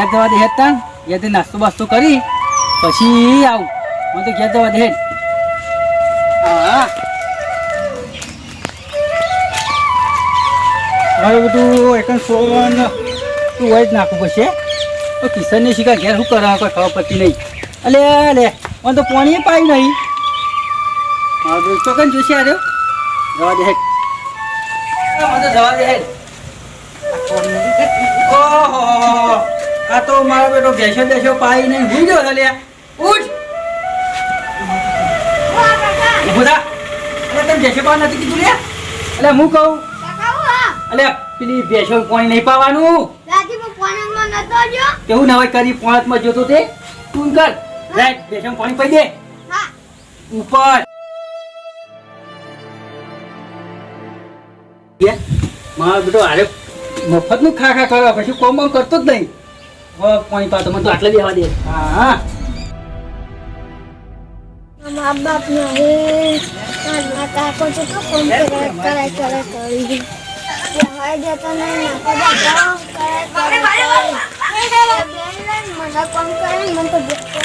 ઘેર જવા દે હેડ તાણ ઘેર નાસ્તો બાસ્તો કરી પછી આવું મને તો ઘેર જવા દે હેડ હા હવે બધું એક સોન તું હોય જ નાખવું પડશે તો કિશનને શીખા ઘેર શું કરા કોઈ ખબર પડતી નહીં અલે લે મને તો પાણી પાઈ નહીં હા દોસ્તો કઈ જોશે આવ્યો જવા દે હેડ મને તો જવા દે હેડ ઓહો આ તો મારો બેટો બેસો પાઈ નહીં ભૂઈ ગયો છે લે ઉઠ ઉભો થા અરે તને બેસો પાવા નથી કીધું લે એટલે હું કહું અલે પેલી બેસો પાણી નહીં પાવાનું કેવું ના હોય કરી પોણતમાં જોતો તે તું કર રાઈટ બેસો પાણી પાઈ દે ઉપર મારો બેટો અરે મફત નું ખા કરવા પછી કોમ કરતો જ નહીં પાણી પાતો મને તો આટલે બેવા દે હા મા બાપ નહીં કાકો છે તો ફોન કરાય કરી હાય દેતા નહીં મને કોમ કરે મને તો દેખતો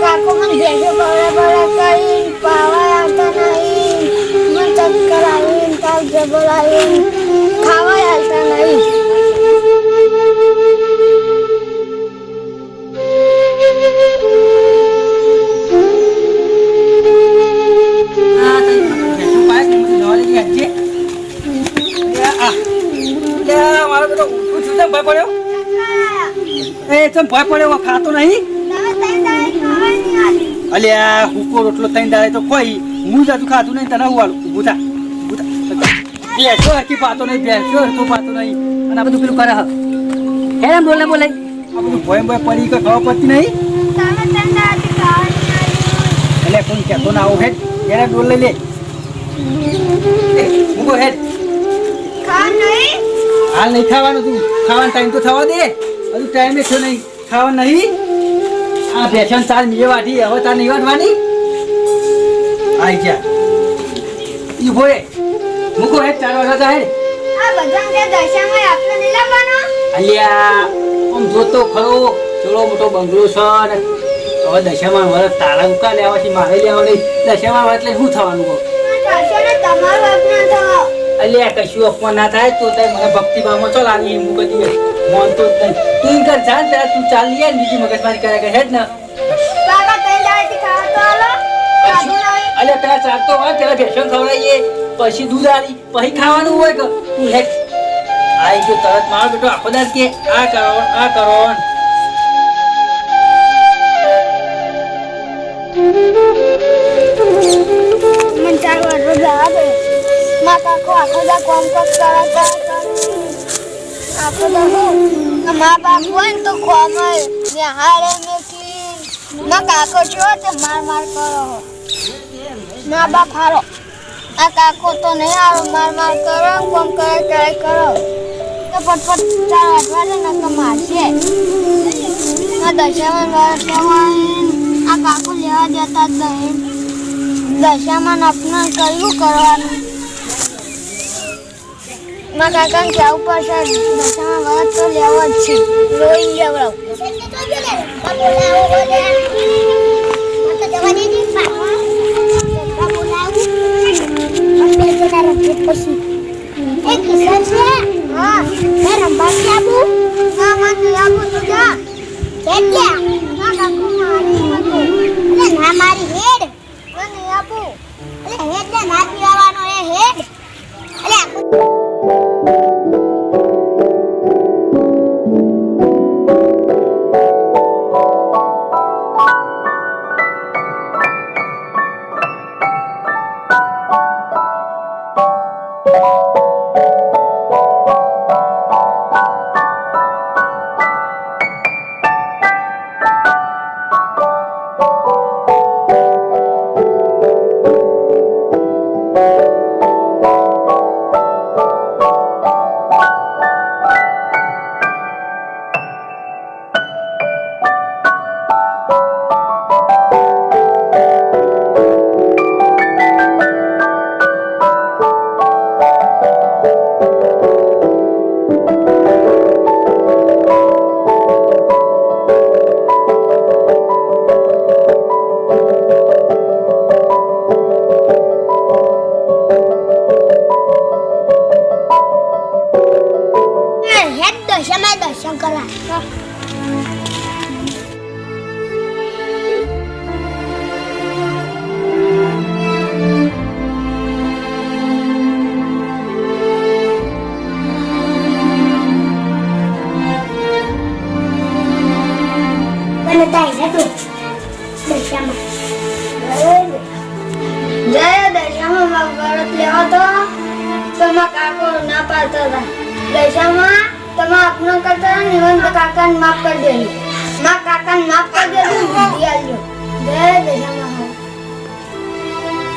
કાકો મને ભેગો કરી પાવા આવતા નહીં મને ચક્કર આવીને તાવ જબર આવીને ખાવા આવતા નહીં મારો બેટો ભય પડ્યો એ ચમ ભય પડ્યો ખાતો નહીં અલ્યા હુકો રોટલો તઈ દાડે તો કોઈ હું જાજુ ખાતું નહીં તને હું ઊભું થા બેસો હકી પાતો નહીં બેસો હરકો પાતો નહીં અને આ બધું પેલું કરે હે બોલે આ બધું ભય પડી કે ખબર પડતી નહીં એટલે કોઈ કહેતો ના આવું હેડ એને ડોલ લઈ લે મૂકો હેડ હાલ નહીં ખાવાનું તું ખાવાનો ટાઈમ તો થવા દે હજુ ટાઈમે થયો નહીં ખાવાનું નહીં આ ભેસન ચાલ મીએ વાટી હવે તાર નહીં વાટવાની આઈ જા ઈ ભોય મૂકો હેડ 4 વાગ્યા જાય આ બધા કે દશામાં આપણે નહીં લાવવાનો અલ્યા આમ જોતો ખરો ચલો મોટો બંગલો છે ને હવે દશામાં વરસ તાળા ઉકા લેવા છે મારે લેવા નહીં દશામાં એટલે શું થવાનું કહો તમારું અપના થવા અલ્યા કશું અપમાન ના થાય તો તે મને ભક્તિભાવમાં ચાલ આવી હું કદી માનતો જ નહીં તું કર જાણ તારા તું ચાલ યાર બીજી મગજમારી કરે કે હેડ ને બાબા તઈ લાઈથી ખાવા તો હાલો અલ્યા તારા ચાલતો હોય પેલા ભેસણ ખવડાવીએ પછી દૂધ આલી પછી ખાવાનું હોય કે તું હેડ આઈ ગયો તરત મારો બેટો આખો દાર કે આ કરો મને 4 વાર રોજા દે માં કાકો આખો દા કોમ કરા આખો દા મા બાપ હોય ને તો કોમ ને હારે મેકી માં કાકો છો તે માર કરો મા બાપ હારો આ કાકો તો નહીં હારો માર કરો કોમ કરે કરો તો પટપટ 4 વાટવા દે ને તો મારશે ના દશામાં આ કાકો લેવા જતા જ નહીં દશામાં અપમાન કર્યું કરવાનું માં કાકાને કહેવું પડશે દશામાં વાત તો લેવો જ છે લોહી લેવડાવ મારી હેડ આપું હેડ ને ના પીવાનો એ હેડ મને તાઈ હતું દશામાં જય દશામાં માં વ્રત લેવા તો તમારા કાકો ના પાડતા હતા દશામાં તમે આપનો કરતા નિવંત કાકાને માફ કરી દેજો માં કાકાને માફ કરી દેજો બુદ્ધિ આલ્યો જય દશામાં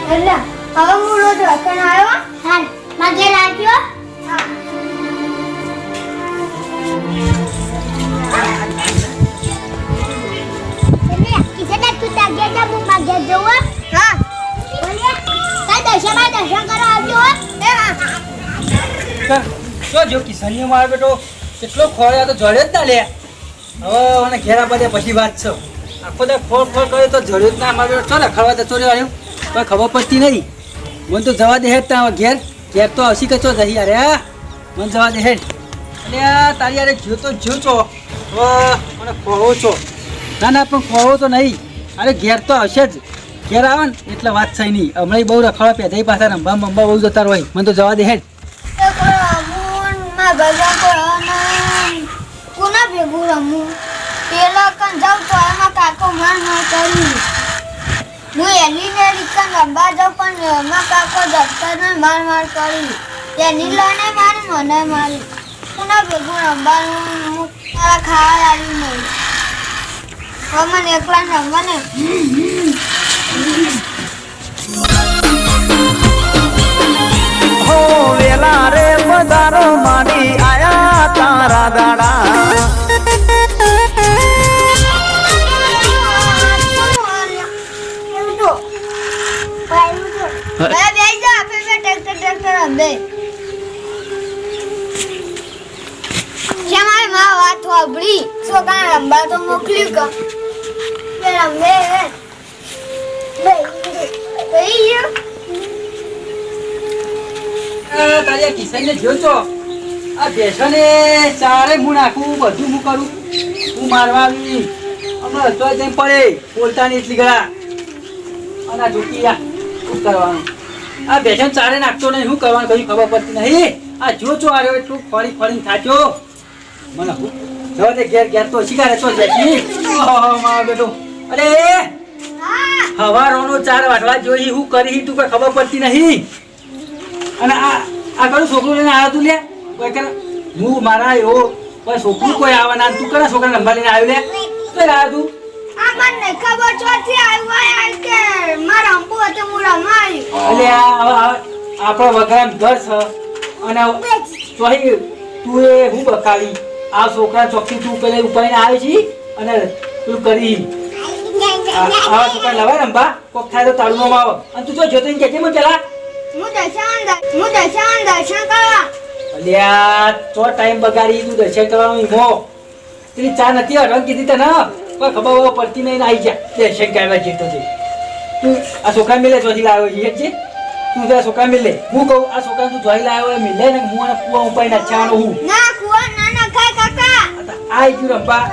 એટલે હવે હું રોજ રકન આવ્યો હા માગે લાગ્યો હા किसे तू तागे जा मु मागे जोवा हां बोलिए ता दर्शन करो आवજો ए हां જો કિશનીઓ માર બેટો કેટલો ખોળ્યા તો જડે જ ના લે હવે મને ઘેરા બધે પછી વાત છે આખો દે ખોળ કરે તો જડ્યો જ ના માર બેટો ચો રખડવા જતો રહ્યો આવ્યો કોઈ ખબર પડતી નહીં મને તો જવા દે હેડ ત્યાં ઘેર તો હસી કચો જઈ અરે મને જવા દે હેડ અને તારી યારે જ્યો તો જ્યો છો મને ખોળો છો ના પણ ખોળો તો નહીં અરે ઘેર તો હશે જ ઘેર આવે ને એટલે વાત થઈ નહીં હમણાં બહુ રખડવા પેદાઈ પાછા રંબા બંબા બહુ જતા હોય મને તો જવા દે હેડ કોના ભેગું રમું પેલા કન જાઉં તો એમાં કાકો માર કરી હું એની ને રીકન રમવા જાઉં પણ એમાં કાકો દફતરને માર કરી એની લઈને મારી મને મારી કોના ભેગું રમવાનું હું તારા ખાવા આવી નહીં હવે મને એકલા રમવાને હો વેલા રે પધારો માડી આયા તારા દાડા વાત વાપરી છોકરા રમવા તો મોકલ્યું કા રમે તારી કિશનને જોયો છો આ ભેંસોને ચારે હું નાખું બધું હું કરું હું મારવા આવી હમણાં તો જેમ પડે બોલતા નહીં એટલી ગળા અને આ જોકી શું કરવાનું આ ભેંસોને ચારે નાખતો નહીં શું કરવાનું કઈ ખબર પડતી નહીં આ જો છો આવ્યો એટલું ફળીને થાચો મને હું જવા દે ઘેર તો શિકારે તો જતી મારો બેટો અરે હવારોનો 4 વાટવા જોઈ હું કરી તું કઈ ખબર પડતી નહીં અને આ કરું છોકરું લઈને આવ્યો તું લે કોઈ કર હું મારા એવો કોઈ છોકરું કોઈ આવવાના તું કરા છોકરા નંબર લઈને આવ્યો લે કઈ આવ્યો તું આ મને ખબર ચોથી આવ્યો કે મારા અંબુ હતો મુરા મારી એટલે આપણો વગરામ ઘર છે અને ચોહી તું એ હું બકાવી આ છોકરા ચોકી તું પેલા ઉપાઈને આવે છે અને તું કરી આવા છોકરા લવાય રંબા કોક થાય તો તાળુમાં આવો અને તું જો જોતો કે મને પેલા હું દર્શન કરવા અલ્યા તો ટાઈમ બગાડી તું દર્શન કરવાનું ઈમો તેની ચા નથી અઢળ કીધી તને કોઈ ખબર પડતી નહીં આવી જા દર્શન કરવા જતો છે તું આ છોકરા મિલે જોઈ લાવ્યો છે તું તારા છોકરા મિલે હું કહું આ છોકરા તું જોઈ લાવ્યો મિલે ને હું અને કુવા ઉપાઈ નાખવાનો હું ના કુવા ના ખાય કાકા આઈ ગયું રંબા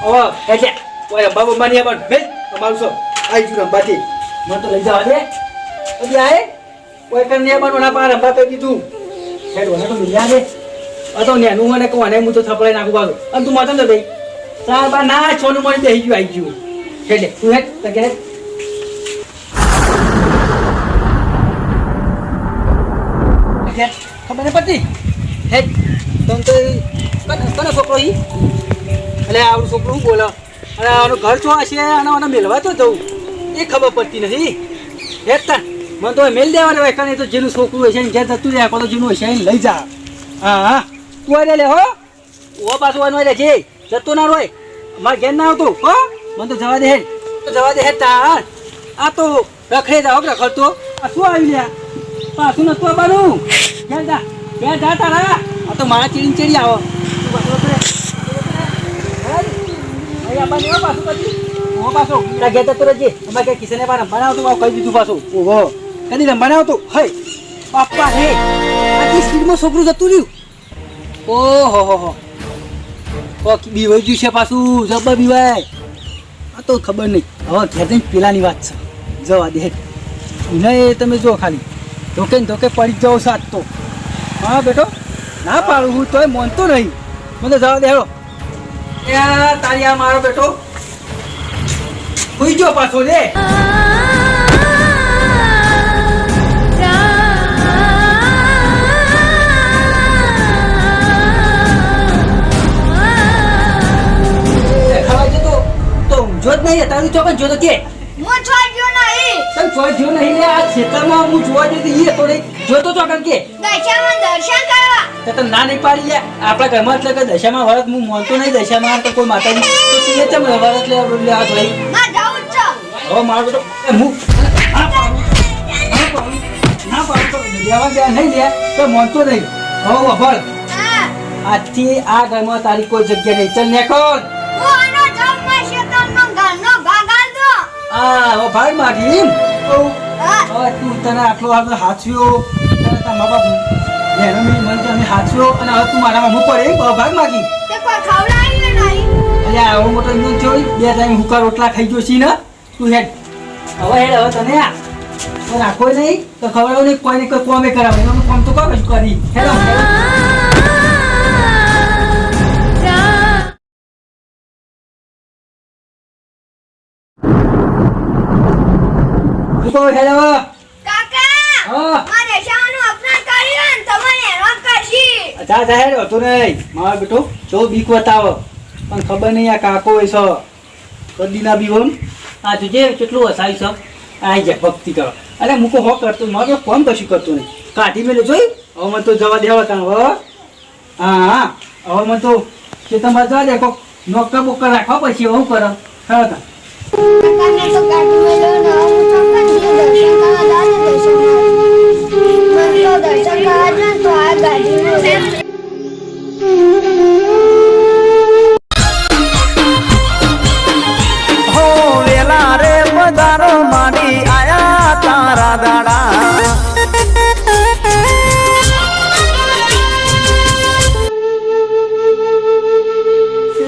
ઓ એટલે ઓય રંબા બમ્બા નહીં પણ બેસ તમારું છો આઈ ગયું રંબાથી મને તો લઈ જવા દે પછી આય ઓય કર ને પણ ઓના પાર રંબા કહી દીધું હેડ ઓને તો મિલ્યા દે આ તો નેનું મને કહું અને હું તો થપડાઈ નાખું પાછું અને તું માથે તો દઈ તાર બા ના છોનું મને બેહી ગયું આવી ગયું હેડ તું હેડ તકે ખબર નહીં પડતી હેડ તમ તો કોનો છોકરો ઈ એટલે આવડું છોકરું બોલો અને આનું ઘર છો હશે અને આને મેળવા તો જવું એ ખબર પડતી નથી હેતા મને તો મેળ દેવાનું હોય કારણ તો જેનું છોકરું હશે ને જ્યાં જતું જાય તો જેનું હશે એને લઈ જા હા તું આ લે હો ઓ પાછું આનો લે જે જતો ના રોય મારે ઘેર ના આવતું હો મને તો જવા દે હેડ તો જવા દે હેતા આ તો રખડે જાઓ રખડતો આ શું આવી લ્યા પાછું નતું આવવાનું ઘેર જા તારા આ તો મારા ચીડી ચીડી આવો કિશન બનાવતો કહી દીધું પાછું ઓહો કદી બનાવતો હે બાપા હે આટલી સ્પીડમાં છોકરું જતું રહ્યું ઓહો હો બીવાઈ ગયું છે પાછું જબર બીવાય આ તો ખબર નહીં હવે ઘેર જઈને પેલાની વાત છે જવા દે નહીં તમે જો ખાલી ધોકે પડી જાઓ સાત તો હા બેટો ના પાડું હું તોય માનતો નહીં મને જવા દે હેડો તારી આ મારો બેટો હોઈ ગયો પાછો રે. ખાવા જતો તો ઊંઝો જ નહીં તારું ચોકન જોતો કે હું છોડ્યો નહીં. તને જોઈ જો નહીં લે આ ખેતરમાં હું જોવા જતી એ તો નહીં જોતો ચોકન કે દશામાં દર્શન કરવા. તો તને ના નહીં પાડી લે આપણા ઘરમાં એટલે કે દશામાં વરત હું માનતો નહીં દશામાં તો કોઈ માતાજી તો તું એ ચમ વરત લે આ ભાઈ માં જાઉં જ છું. હવે મારો તો હું ના પાડું તો લેવા દે નહીં લે તો માનતો નહીં હવે વફળ હા. આજથી આ ઘરમાં તારી કોઈ જગ્યા નહીં ચાલ નેકોલ હું આનો જમવા શેતાનનો ઘરનો ભાગાલ દો. આ હવે ભાઈ મારી હા. હવે તું તને આટલો આપણે હાચવ્યો તને તારા મા બાપ એનો મેં મન તો અમે હાચવ્યો અને હવે તું મારા હું પડે ભાગ માગી તે કોઈ ખવડાવ્યું નહીં. અરે આવો મોટો ઇન્દુ જોઈ બે ટાઈમ હુકા રોટલા ખાઈ ગયો છી ને તું હેડ હવે તને આ તો રાખો નહીં તો ખબર નહીં કોઈ ને કોઈ કોમે કરાવે એનું કામ તો કોઈ કરી હેલો હેલો કાકા હા મારે શાનું અપરાધ કર્યું ને તમને હેરાન કરશી. જા જા હેડ હતો નહીં મારો બેટો જો બીક બતાવો પણ ખબર નહીં આ કાકો હોય છે કદી ના બીવો આ જોજે કેટલું હસાવી છે આઈ જાય ભક્તિ કરો અરે મૂકો હો કરતો મારો કોમ કશું કરતો નહીં કાઢી મેલે જોઈ હવે મને તો જવા દેવા કાં હવે હા હવે મને તો કે તમારે જવા દે કોક નોકર બોકર રાખવા પછી હું કરો ખરો તા કાકાને તો ગાડી મેલ્યો ને હું ચોક્કસ દર્શન કરવા જાઉં ને દર્શન કરવા. મને તો દર્શન કરવા જ ને તો આ ગાડી મેલ્યો. હો વેલા રે પધારો માડી આયા તારા દાડા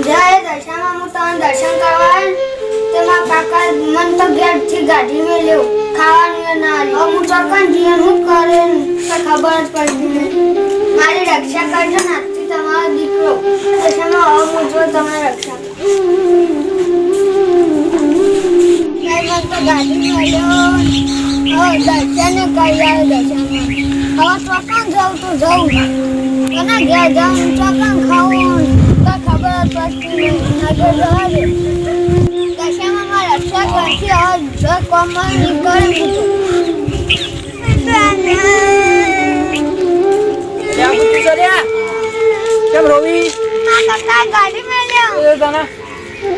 જાય દર્શનમાં હું તમને દર્શન કરવા તેમાં કાકા મન તો ઘેરથી ગાડી મેલ્યો ખાવાનું એ ના આવ્યું. હવે હું ચોક્કસ જીવન શું કરે ને તો ખબર જ પડતી નહીં. મારી રક્ષા કરજો ને આજથી તમારો દીકરો દર્શનમાં હવે હું જો તમે રક્ષા કરો. નહીં મન તો ગાડી મેલ્યો હવે દર્શન કરી આવ્યો દર્શનમાં. હવે ચોક્કસ જાઉં તો જવું અને ઘેર જાઉં ચોક્કસ ખાવું તો ખબર જ પડતી નહીં. આગળ જવા દે દશામાં મારી રક્ષા કરશે. હવે જો કોમમાં નીકળે કેમ બધું ચલ્યા કેમ રોવી કાકા ગાડી મેલ્યો. એ ગાના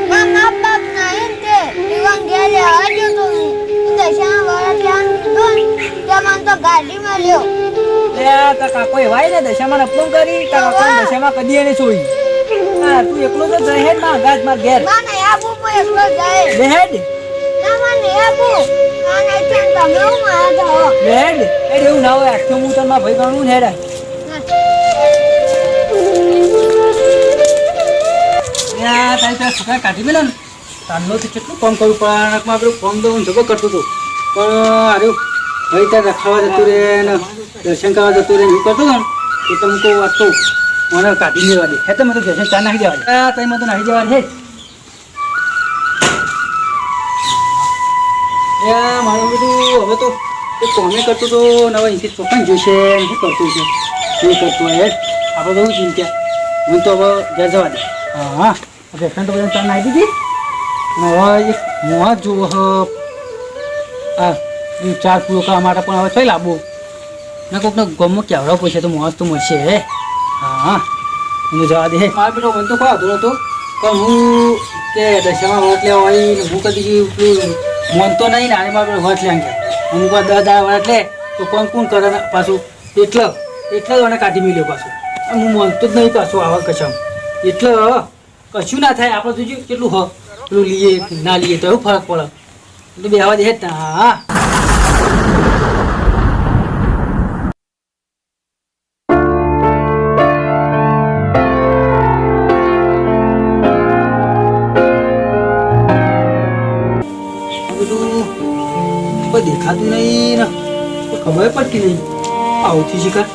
મા બાપ નહીં તે દીવાન ઘેર લેવા ગયો તો હું દશામાં વરત લેવાનું કીધું ને તે મને તો ગાડી મેલ્યો. લે તા કાકો એવાય ને દશામાં અપલોન કરી તા કાકો દશામાં કદી એને છોડી હા તું એકલો તો જઈ હેડ માં ગાજ માં ઘેર માં નહીં આપું પણ એકલો જાય. લે હેડ ના માં નહીં આપું. આ નહીં છે ને તમે હું મારા જાઓ. લે હેડ હેડ એવું ના હોય આખું હું તને ભાઈ ગણું ને હેડ યા તારી તારા છોકરા કાઢી મેલો ને તારનો તો કેટલું કામ કરવું પડે આનામાં પેલું કામ તો હું જબો કરતો હતો પણ અરે ભાઈ તાર રખાવા જતું રહે ને દર્શન કરવા જતું રહે એવું કરતો હતો ને તો તમે કહું વાત તો મને કાઢી લેવા દે હે તો મને તો દર્શન ચા નાખી દેવા દે તારી મને તો નાખી દેવા દે યા મારું બધું હવે તો એ કોમે કરતો તો નવા અહીંથી ચોખ્ખા જોઈશે શું કરતું છે શું કરતું હોય આપણે તો ચિંતા હું તો હવે ઘેર જવા દે હા દર્શન તો બધા ચા નાખી દીધી હવે એક મોહ જુઓ આ ચાર પૂરો કરવા માટે પણ હવે થઈ લાવવો ને કોઈકને ગમમાં કેવડાવ પૂછે તો મોહ તો મળશે હે હા હું જવા દે મારા બેટો મને તો કોઈ વાંધો નહોતો પણ હું કે દશામાં વોટ લેવા આવી ને હું કદી પેલું મન તો નહીં ને આને મારે વોટ લેવા ગયા હું કોઈ 10 દાડા વોટ લે તો કોણ કોણ કરે ને પાછું એટલે જ મને કાઢી મેલ્યો પાછું હું માનતો જ નહીં પાછું આવા કશમ એટલે કશું ના થાય આપણે જોજો કેટલું હ પેલું લઈએ ના લઈએ તો એવું ફરક પડે એટલે બેહવા દે જ હા બધું દેખાતું નહીં ને ખબર પડતી નહીં આવું થયું શીખર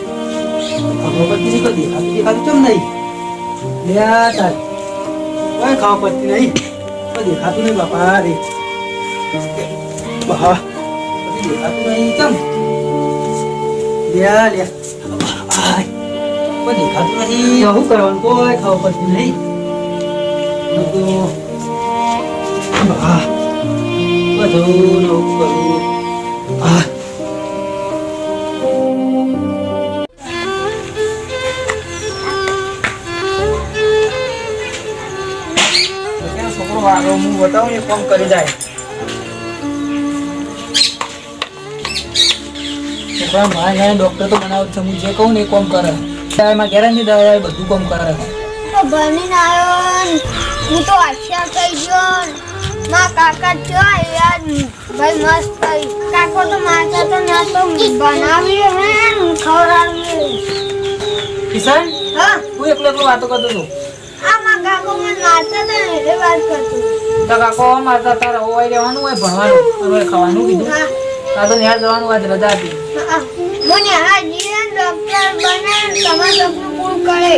ખબર પડતી નહીં દેખાતું કેમ નહીં લે તાર કોઈ ખબર પડતી નહીં કોઈ દેખાતું નહીં બાપા રે બહા પછી દેખાતું નહીં કેમ લ્યા લ્યા આય કોઈ દેખાતું નહીં શું કરવાનું કોઈ ખબર પડતી નહીં બહા બધું નવું કરવું આ છોકરો વાળો હું બતાવું ને કામ કરી જાય છોકરા ભાઈ ડોક્ટર તો બનાવ છે હું જે કહું ને એ કામ કરે એમાં ગેરંટી દવા બધું કામ કરે તો બનીને આવ્યો હું તો આશા થઈ ગયો ના કાકા છો યાર ભાઈ મસ્ત થઈ કાકો તો મારતા તો ના તો બનાવી હે ખવડાવી કિશન હા હું એકલો એકલો વાતો કરતો હતો આમાં કાકો મને મારતા હતા ને એ વાત કરતો તો કાકો મારતા તારા હોય રહેવાનું હોય ભણવાનું હવે ખાવાનું કીધું હા આ તો નિહાળ જવાનું આજ રજા હતી મને હા જીવન ડોક્ટર બને તમારું સપનું પૂરું કરે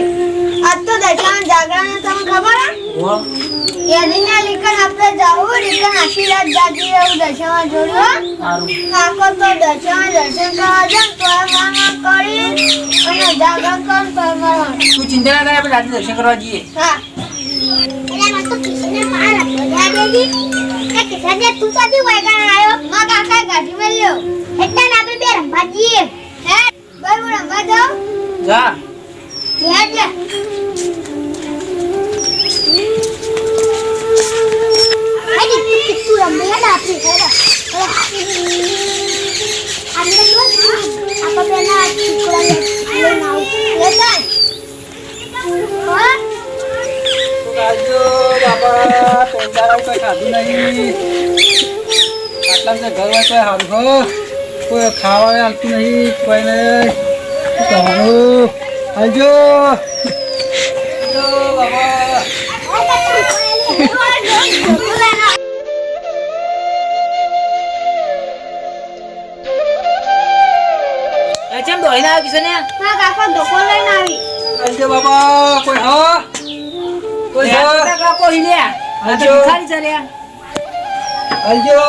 આજ તો દશામાં જાગરણ તમને ખબર હે યાદીના લીકન આપણે જાવું લીકન આશીર્વાદ જાતી એવું દશામાં જોડ્યો સારું કાકો તો દશામાં દર્શન કરવા જાય તો મામા કરી અને જાગરણ કર તો મારવાનું તું ચિંતા ના કરે આપણે રાતે દર્શન કરવા જઈએ હા એટલે મત તો કિશને માર બોલ્યા દેજી કે કિશને તું સાથી વાયગા આવ્યો માં કાકા ગાડી માં લ્યો એટલે આપણે બે રંભા જઈએ હે ભાઈ હું રંભા જાઉં જા એટલે આની તું રંભા આપી હેડા આપણે તો આપા બેના ચીકડા લે નાવ લે કાઈ હા કાજો બાપા પેંડારાવ કોઈ ખાધું નહીં આટલા બધા ઘર હોય કોઈ સારું હો કોઈ ખાવા આવતું નહીં કોઈને શું કરવાનું આવજો બાબા ચમ દોઈ ના કિશન ને હા કાકા ધોકો લઈને આવી આવજો બાબા કોઈ હા કોઈ હા કાકો હિલ્યા આવજો ખાલી ચાલ્યા આવજો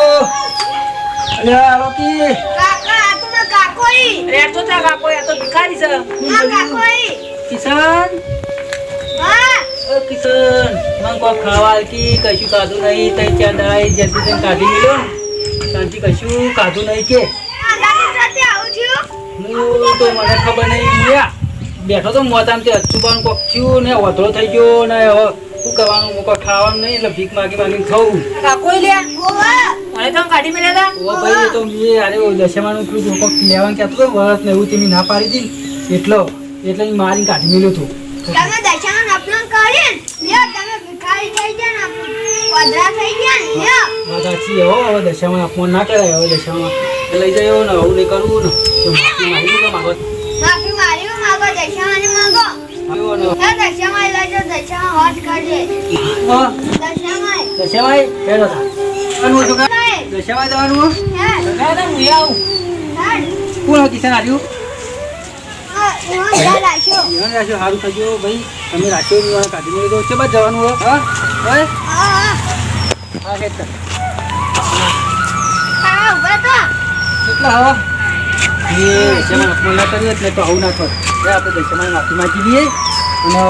અલ્યા રોકી કાકા આ તો ના કાકોઈ અરે તો તા કાકો આ તો ભિખારી છે હા કાકોઈ કિશન હા ઓ કિશન મને કોઈ ખાવા કી કશું ખાધું નહીં તઈ ત્યાં દાઈ જલ્દી તને કાઢી મિલ્યો શાંતિ કશું ખાધું નહીં કે આ ગાડી સાથે આવું છું હું તો મને ખબર નહીં મુયા બેઠો તો મોતામ તે અચુબાન કોક થયું ને વધરો થઈ ગયો ને હવે શું કરવાનું હું કોઈ ખાવાનું નહીં એટલે ભીખ માગી માગીને ખાવું કાકો લ્યા ઓવા મને તો કાઢી મેલ્યા હતા ઓ ભાઈ એ તો મે અરે ઓ દશામાનું પેલું કોક લેવાનું કહેતો તો વરસ ને એવું તે ના પાડી દી એટલે ઈ મારીને કાઢી મેલ્યો તો તમે દશામાં અપલોડ કરીને લ્યો તમે ભિખારી થઈ ગયા ને વાદરા થઈ ગયા ને લ્યો વાત સાચી હો હવે દશામાં અપમાન ના કરાય હવે દશામાં લઈ જાય ને આવું નહીં કરવું ને તો માફી માગી તો માગો માફી માર્યો માગો દશામાને માગો આવ્યો ને દશામાં લેજો દશામાં હોટ કરજે હા દશામાં દશામાં હેડો થા અનુ છોકરા દશામાં જવાનું હે કાકા હું આવું હા કોણ કિશન આવ્યું હું જા લાશો ધ્યાન રાખજો સારું થજો ભાઈ તમે રાખ્યો નહીં કાઢી મેળવી દો છે બસ જવાનું હો હા ભાઈ હા હા કે હા ઉભા તો કેટલા હવા એ દશામાં અપમાન ના કરીએ એટલે તો આવું ના કર આપણે દશામાં માફી માગી દઈએ અને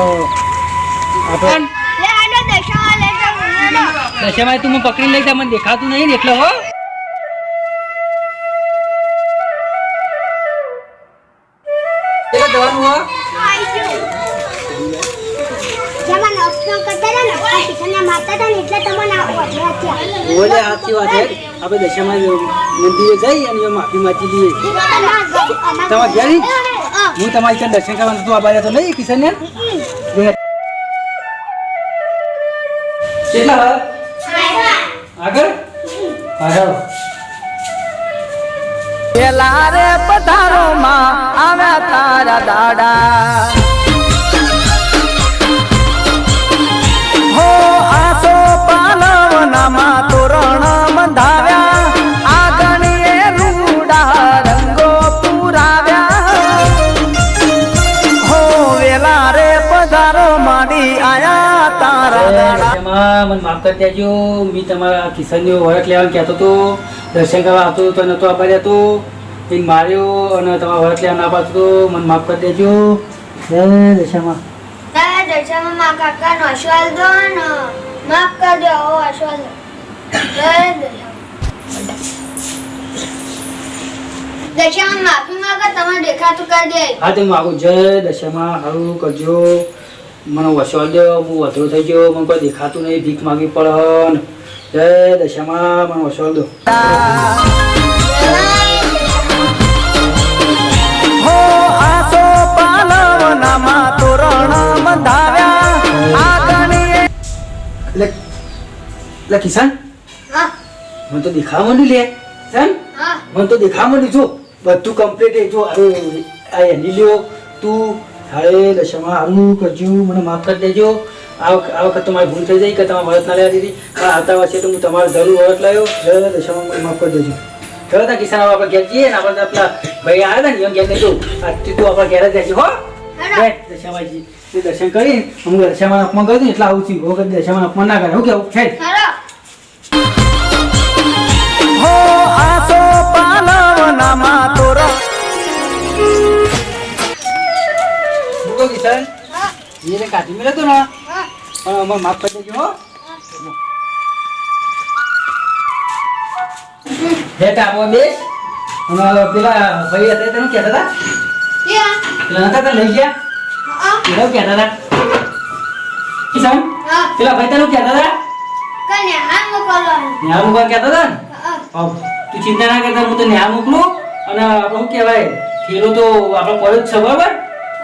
આપણે લે આડો દશામાં લેજો ઉનાડો દશામાં તું મને પકડીને લઈ જા મને દેખાતું નહીં ને એટલે હો જવાનું હો જમાન ઓપ્શન કરતા ને કિશનને મારતા હતા ને એટલે તમને ઓળખ્યા થયા બોલે સાચી વાત છે આપણે દશામાં મંદિરે જઈ અને માફી માગી દઈએ તમારે ઘેર ઈ? હું તમારી ત્યાં દર્શન કરવાનું હતું આ બાજુ તો નહીં કિશન ને કેટલા આગળ આગળ પેલા રે પધારો માં આવ્યા તારા દાડા હો આસો પાલવનામાં તોરણ બંધાવ્યા આગળીએ રૂડા રંગો પુરાવ્યા હો વેલા રે પધારો માંડી આયા તારા દાડા દશામાં મને માફ કરી દેજો. મેં તમારા કિશનની વરખ લેવાનું કહેતો હતો, દર્શન કરવા આવતો હતો તો નહોતો આપવા દેતો, એને માર્યો અને તમારા વરખ લેવા ના પાડતો હતો. મને માફ કરી દેજો. જય દશામાં. તારા દશામાં મારા કાકાનો આશીર્વાદ દો ને માફ કરી દો. આશીર્વાદ દો. જય દશામાં માફી માંગો, તમે દેખાતું કરી દે. હા તે માગું. જય દશામાં. સારું કરજો. મને વસવા દો. હું વધુ થઈ ગયો. મને કોઈ દેખાતું નહીં. ભીખ માગવી પડે. જય દશામાં. મને વસવા દો. હો આસો પાલવનામાં તોરણ બંધાવ્યા આગળની એટલે કિશન હા મને તો દેખાવા માંડ્યું લે. કિશન હા મને તો દેખાવા માંડ્યું. જો બધું કમ્પ્લીટ. જો અરે આ એની લ્યો તું. હારે દશામાં સારું કરજો. મને માફ કરી દેજો. આ વખત તમારી ભૂલ થઈ જાય કે તમારે વરત ના લેવા દીધી. પણ આવતા વર્ષે તો હું તમારે જરૂર વરત લાવ્યો. જય દશામાં મને માફ કરી દેજો. ચલો તા કિશન આપણે ઘેર જઈએ ને આપણે પેલા ભાઈ આવ્યા હતા ને ઘેર નહીં જવું. આજથી તું આપણે ઘેર જ રહેજે હો. દશામાજી તે દર્શન કરી હું દશામાં અપમાન કરી દઉં એટલે આવું છું. વખત દશામાં અપમાન ના કરે. હું કેવું છે હાલો. હો આસો પાલવનામાં તોરણ મૂકો કિશન. હા એને કાઢી મેળ્યો હતો ને હા પણ અમારે માફ કરી દેજો હો. હેઠ આવો બેસ. અને પેલા ભાઈ હતા તેનું કહેતા હતા ક્યાં? પેલા નતા તને લઈ ગયા હા પેલા કહેતા હતા કિશન હા પેલા ભાઈ તને કહેતા હતા કને હાથ મોકલવાનું. ન્યા મુકવા કહેતા હતા ને. હા તું ચિંતા ના કરતા. હું તો ન્યા મોકલું. અને આપણે શું કહેવાય ઠેલો તો આપણે પડ્યો જ છે બરાબર.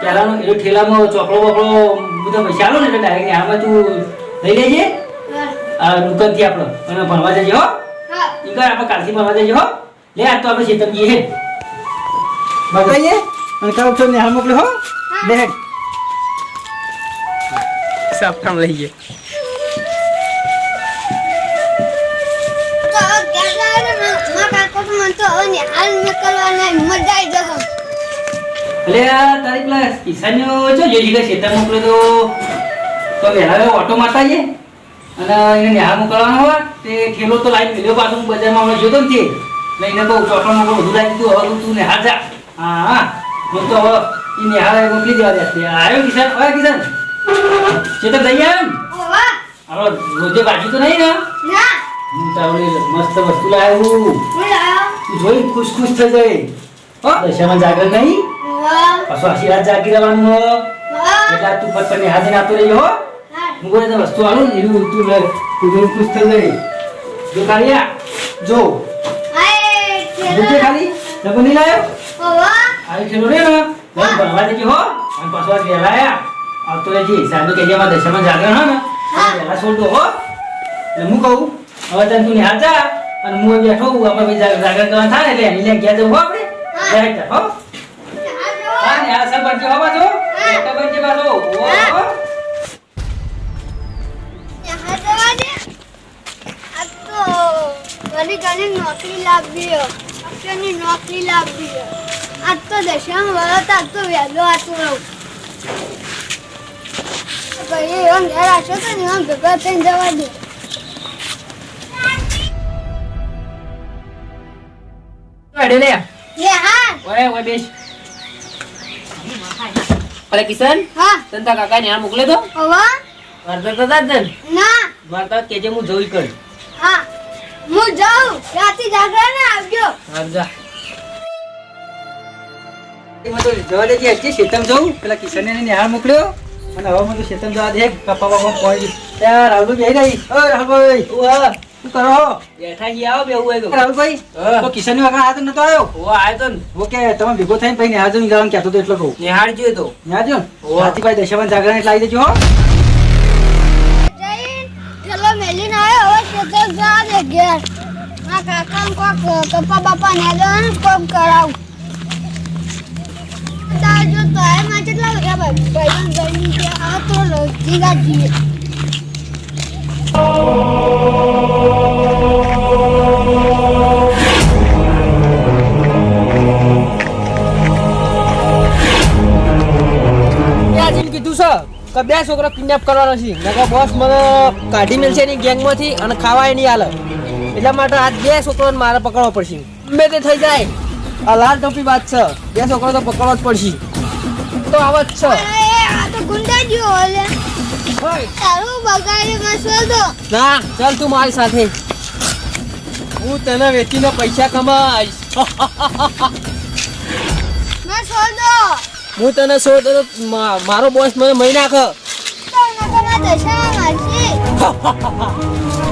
પહેલાનો એ ઠેલામાં ચોપડો બપડો બધા પૈસા આલો ને એટલે ડાયરેક્ટ ન્યામાં તું લઈ લેજે. હા આ દુકાનથી આપણે અને ભણવા જજે હો. હા ઈકર આપણે કાલથી ભણવા જજે હો. લે આજ તો આપણે ચેતન જઈએ હે બગાઈએ અને કાલ તો નેહાલ મોકલ્યો હો. લે હેડ સાફામ લઈ ગયે. તો ક્યાં જાય ને મારા કાકો તો મને તો હવે ને હાલ મોકલવાના મજા આવી જશે. અલે આ તારી પેલા કિસાનનો જો જોઈ કે ચેતન મોકલ્યો તો વહેલા ઓટો મારતા જઈએ અને એને નેહાલ મોકલવાનો હોય તે ઠેલો તો લાઈન મેલ્યો પાછો. હું બજારમાં હમણાં જોતો ને તે લઈને બહુ ચોટો મોકલો બધું લાવી દીધું. હવે તું નેહાલ જા. હા હા હું તો હવે એ નેહાલ મોકલી દેવા દે. આવ્યો કિસાન. હવે કિસાન ચેતન થઈ ગયા એમ. ઓ વાહ આપણે રોજે બાજુ તો નહીં ને. ના હું તાવડી મસ્ત વસ્તુ લાવ્યું. હું લાયો. તું જોઈ ખુશ ખુશ થઈ જાય. હો દશામાં જાગર નહીં વાહ પાછું આશીર્વાદ જાગી રહેવાનું હો. વાહ એટલે તું પત્તર ને હાથે આપતો રહી હો. હા હું કોઈ વસ્તુ આલું ને એનું તું લે તું જોઈ ખુશ થઈ જાય. જો કાળિયા જો આય જોજે ખેલો. ખાલી લગો નહીં લાયો. ઓ વાહ આવી ખેલો રે ને ઘર ભણવા દેજે હો. અને પાછો આજ વહેલા આયા આવતો રહેજે. સાહેબ કહેજે અમારા દશામાં જાગરણ હો ને વહેલા છોડ દો હો. એટલે હું કહું હવે તને તું નિહાળ જા અને હું અહીં બેઠો હું આપણે ભાઈ જાગરણ કરવા થાય એટલે એની લે ગયા જવું હો આપણે. જાય હો. હા ને આ સર બનજે હો પાછો. એક બનજે પાછો. ઓ હો. यहाँ जवा दे. अब तो घनी घनी नौकरी लावी हो. अक्षરની નોકરી લાવી હો. આજ તો દશામાં વરત આજ તો વહેલો આતું રહું. ભાઈ એમ ઘેર આવશો તો ને એમ ભેગા થઈને જવા દે. અડે લે લે હા ઓય બેસ. અરે કિશન હા તને તારા કાકા ને આ મોકલે તો હવે મારતા તો તા જ ને ના મારતા કેજે હું જોઈ કર હા હું જાઉં રાતે જાગરણ આવજો. હાર જા એમાં તો જવા દેજે. હજી શેતમ જવું પેલા કિશનને નિહાળ મોકલ્યો અને હવે મને શેતમ જવા દે. કપા બાપા પહોંચી ત્યાં રાહુલભાઈ બેહી રહી. ઓ રાહુલભાઈ શું કરો બેઠા જી આવો બેવું હોય તો રાહુલભાઈ હા. તો કિશનની વગર આ તો નતો આવ્યો. ઓ આયો તો ને ઓકે તમે ભેગો થઈને ભાઈ નિહાળ જો જવાનું કહેતો હતો એટલે કહું. નિહાળ જોયો તો નિહાળ જો ઓહ. હાથીભાઈ દશામાં જાગરણ એટલે આવી દેજો હો. જઈને ચલો મેલીને આવ્યો હવે ખેતર જા દે ઘેર. મારા કાકા કોક કપ્પા બાપા ને દો ને કોક કરાવું. તાજો તો આ માં કેટલા વાગ્યા ભાઈ ભાઈ કે આ તો જીગા જીએ. ક્યાં જીને કીધું છે કે 2 છોકરો કિડનેપ કરવાનો છે નકર બોસ મને કાઢી મેલશે એની ગેંગમાંથી અને ખાવાય નહીં હાલે એટલા માટે આ 2 છોકરોને મારે પકડવો પડશે ગમે તે થઈ જાય આ લાલ ટોપી વાત છે 2 છોકરો તો પકડવો જ પડશે તો આવ જ છે આ તો ગુંડા જેવો ઓલે તારું બગાડે મસલો દો ના ચાલ તું મારી સાથે હું તને વેચીને પૈસા કમાઈશ મસલો દો હું તને મારો બોસ મને મહી નાખ તો નકર દશા મારશે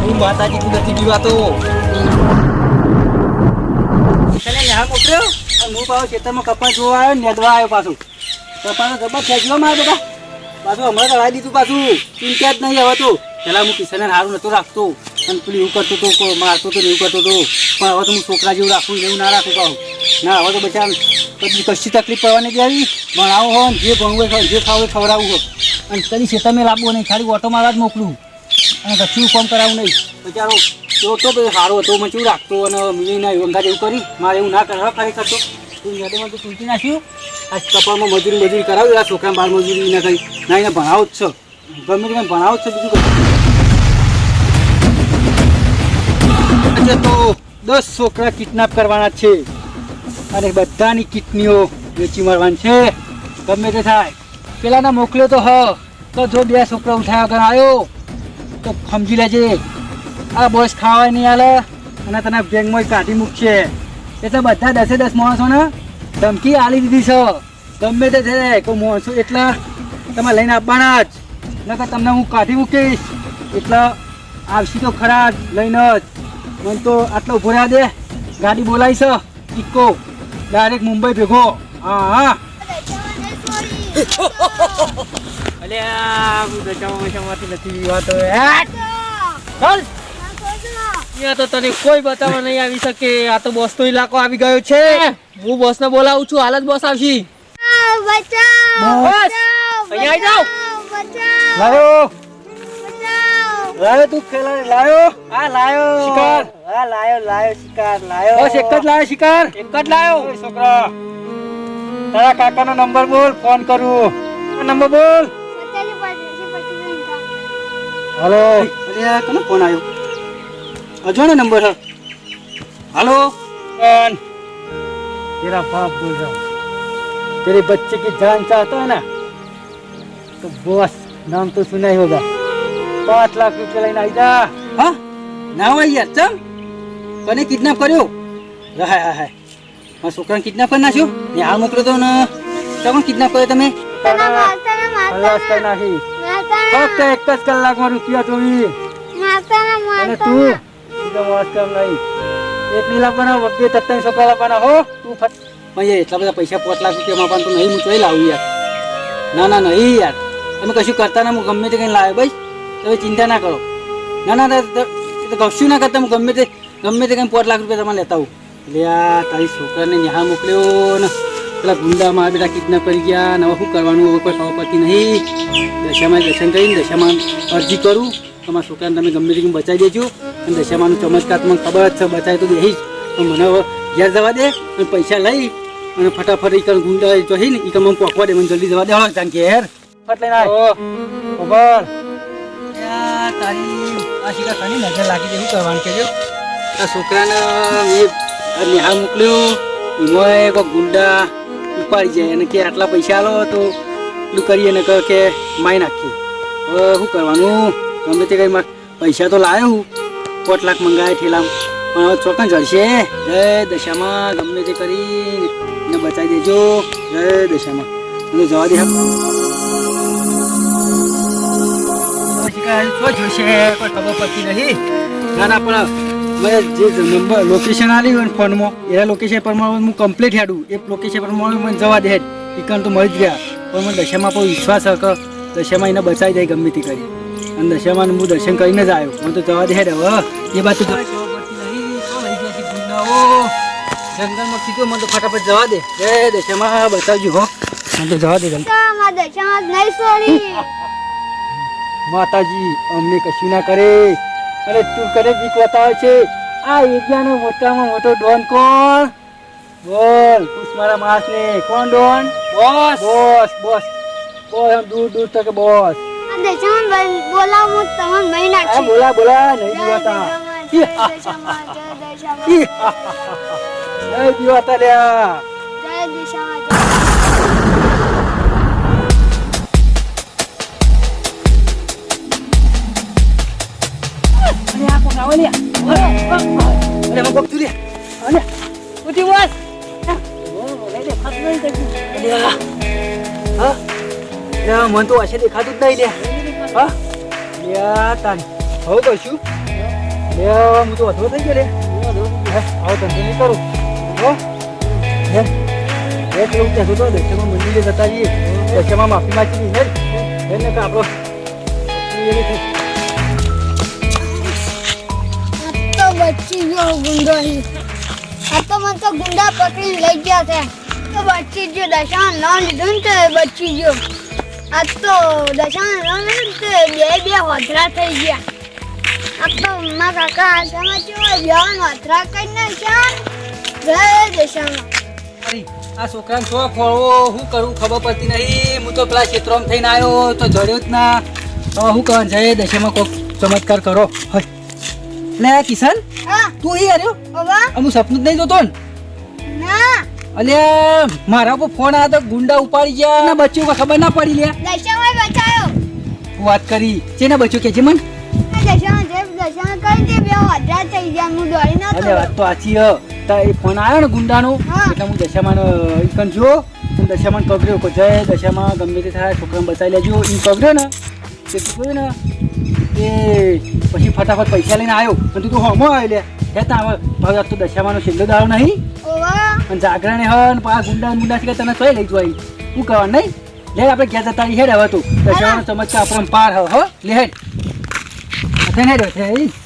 હું માતાજી તું નથી જીવાતો ચાલે નેહાળ મોકલ્યો અને હું પાછો ખેતરમાં કપાસ જોવા આવ્યો નેદવા આવ્યો પાછું કપાસનો જબર ખેંચલો મારે બેટા પાછું હમણાં તો લાવી દીધું પાછું ચિંતા જ નહીં હવે તો પહેલાં હું કિશનને સારું નહોતો રાખતો અને પેલું એવું કરતો હતો મારતો હતો ને એવું કરતો હતો પણ હવે તો હું છોકરા જેવું રાખું એવું ના રાખું કહું ના હવે તો બચ્ચા કશી તકલીફ પડવાની જ આવી ભણાવો હોય ને જે ભણવું હોય જે ખાવું હોય ખવડાવવું હોય અને કદી ખેતરમાં લાવવું નહીં ખાલી ઓટો મારવા જ મોકલું અને કશું કામ કરાવવું નહીં બચારો તો બધો સારો હતો મને કેવું રાખતો અને મિલીને વંગા જેવું કરી મારે એવું ના કરવા ખરેખર તો તું યાદમાં તો તૂટી નાખ્યું આ કપાળમાં મજૂરી કરાવ્યું આ છોકરા બાર મજૂરી ના કરી ના એને ભણાવો જ છે ગમે તે ભણાવો જ છે બીજું કંઈ તો 10 છોકરા કિડનેપ કરવાના છે અને બધાની કિડનીઓ વેચી મારવાની છે ગમે તે થાય પેલાને મોકલ્યો તો જો 2 છોકરા ઉઠાયા વગર આવ્યો તો સમજી લેજે આ બોસ ખાવા નહીં હાલે અને તને ગેંગમાં કાઢી મૂકશે એટલે બધા 10 માણસોને ધમકી આલી દીધી છે ગમે તે થાય કોઈ માણસો એટલા તમે લઈને આપવાના જ નકર તમને હું કાઢી મૂકીશ એટલે આવશી તો ખરા જ લઈને જ મને તો આટલો ઉભો રહ્યા દે ગાડી બોલાવી છે ઇકો ડાયરેક્ટ મુંબઈ ભેગો હા અલે આ દચામાંથી નથી વાતો ચાલ અહીંયા તો તને કોઈ બતાવવા નહીં આવી શકે આ તો બોસનો ઇલાકો આવી ગયો છે હું બોસને બોલાવું છું હાલ જ બોસ આવશી બચાવ બોસ અહીંયા આવી જાઓ લાયો તું ખેલા લાયો આ લાયો શિકાર આ લાયો શિકાર લાયો બસ એક જ લાયો શિકાર એક જ લાયો છોકરા તારા કાકાનો નંબર બોલ ફોન કરું નંબર બોલ हेलो अरे कौन फोन आयो अजो ने नंबर है हेलो कौन तेरा बाप बोल रहा हूँ तेरे बच्चे की जान चाहता है ना तो बॉस नाम तो सुना ही होगा 5 लाख रुपया लेना आइजा हाँ ना हुआ यार चल कने किडनैप કર્યો હા હા આ છોકરાને કિડનેપ કરી નાખ્યો ને હાલ મોકલો તો ને કોણ કિડનેપ કર્યો તમે ખલાસ કરી નાખી ફક્ત 1 જ કલાકમાં રૂપિયા જોવી અને તું સીધો વાસ કર નહીં 1 લાવવાના વખતે તત્તા છોકરા લાવવાના હો તું ભાઈ એટલા બધા પૈસા 5 લાખ રૂપિયા માં પણ તો નહીં હું ચોઈ લાવું યાર ના નહીં યાર તમે કશું કરતા ના હું ગમે તે કંઈ લાવ્યો ભાઈ તમે ચિંતા ના કરો ના કશું ના કરતા હું ગમે તે કંઈ 5 લાખ રૂપિયા તમારે લેતા આવું એટલે આ તારી છોકરાને નિહાળ મોકલ્યો ને પેલા ગુંડા મારા બેટા કિડનેપ કરી ગયા ને હવે શું કરવાનું હવે કોઈ ખબર પડતી નહીં દશામાં દર્શન કરીને દશામાં અરજી કરું તમારા છોકરાને તમે ગમે તે બચાવી દેજો અને દશામાનું ચમત્કાર તમને ખબર જ છે બચાવી તો દઈશ પણ મને હવે ઘેર જવા દે અને પૈસા લઈ અને ફટાફટ એ કરે ગુંડા જોઈ ને એ કમ પોકવા દે મને જલ્દી જવા દે હળો ત્યાં ઘેર ફટ લઈને ખબર તારી આ શીખા ખાની નજર લાગી દે શું કરવાનું કે આ છોકરાને મેં નિહાળ મોકલ્યો એમાં કોઈ ગુંડા ઉપાડી જાય અને કે આટલા પૈસા આલો તો એટલું કરીએ ને કે મારી નાખીએ હવે શું કરવાનું ગમે તે કંઈ પૈસા તો લાવ્યો હું 5 લાખ મંગાવ્યા ઠેલામાં પણ હવે ચોકન જડશે જય દશામાં ગમે તે કરીને બચાવી દેજો જય દશામાં મને જવા દે જોશે કોઈ ખબર પડતી નહીં ના પણ મેં જે નંબર લોકેશન આવી હોય ને ફોનમાં એના લોકેશન પ્રમાણે હું કમ્પ્લીટ હેડું એ લોકેશન પ્રમાણે મને જવા દે ટીકન તો મળી જ ગયા પણ મને દશામાં કોઈ વિશ્વાસ છે કે દશામાં એને બચાવી જાય ગમે તે કરી અને દશામાં હું દર્શન કરીને જ આવ્યો મને તો જવા દે હેડ હવે એ બાજુ જંગલમાં કીધું મને તો ફટાફટ જવા દે જય દશામાં બચાવજો હો મને તો જવા દે માતાજી અમને કશું ના કરે અરે તું કરે બીક બતાવે છે આ એરિયાનો મોટામાં મોટો ડોન કોણ બોલ પૂછ મારા માસ ને કોણ Don boss boss boss boss આમ દૂર દૂર તક બોસ આ દશામાં બોલાવું તમને મહી આ નાખશે બોલા બોલા નહીં જીવાતા જય દશામાં જય દશામાં નહીં જીવાતા લ્યા જય દશામાં અરે આ કોક આવે લ્યા અરે મને કોક તું લ્યા અરે ઉઠી બોસ હા મન તો હશે દેખાતું જ નહીં લે હા લ્યા તાન હવે તો શું લે હું તો વધુ થઈ ગયો લે હવે ધંધો નહીં કરું હો એક લોકો કહેતો તો દશમાં મંદિરે જતા જઈએ દશમાં માફી માંગી ને એને કે આપણો તો બચી ગયો ગુંડો અહીં આ તો મને તો ગુંડા પકડી લઈ ગયા છે તો બચી ગયો દશામાં નામ લીધું ને તે બચી ગયો આ તો દશામાં નામ લીધું ને તે બે હોધરા થઈ ગયા આ તો મારા કાકા આશામાં કેવો બેવાન હોધરા કરી નાખ્યા જય દશામાં અરે આ છોકરાને શો ખોળવો શું કરું ખબર પડતી નહીં હું તો પેલા ક્ષેત્રમાં થઈને આવ્યો તો જડ્યો જ ના હવે શું કહે જય દશામાં કોઈક ચમત્કાર કરો હોય લે કિશન હા તું અહીં આવ્યો બાબા હું સપનું જ નહીં જોતો ને ના અલ્યા મારા પર ફોન આવ્યો તો ગુંડા ઉપાડી ગયા ના બચ્યું ખબર ના પડી લ્યા દશામાં બચાયો વાત કરી છે બચ્યું કે છે મન દશામાં કરી દે બે હોધરા થઈ ગયા હું દોડી ના અરે વાત તો આછી હ એ ફોન આવ્યો ને ગુંડાનો હા. એટલે હું દશામાં ઈકન જો હું દશામાં કગર્યો કે જય દશામાં ગમે તે થાય છોકરાને બચાવી લેજો ઈ કગર્યો ને તે તું ને એ પછી ફટાફટ પૈસા લઈને આવ્યો અને તું તો હોમો આવી લે કહેતા હવે ભાવ તો દશામાંનો છેલ્લો દાડો નહીં ઓવા અને જાગરણે હ ને પાછા ગુંડા છે કે તને તોય લઈ જોઈ શું કહેવાનું નહીં લે આપણે ઘેર જતા હેડ હવે તું દશામાંનો ચમત્કાર આપણને પાર હ લે હેડ હેડ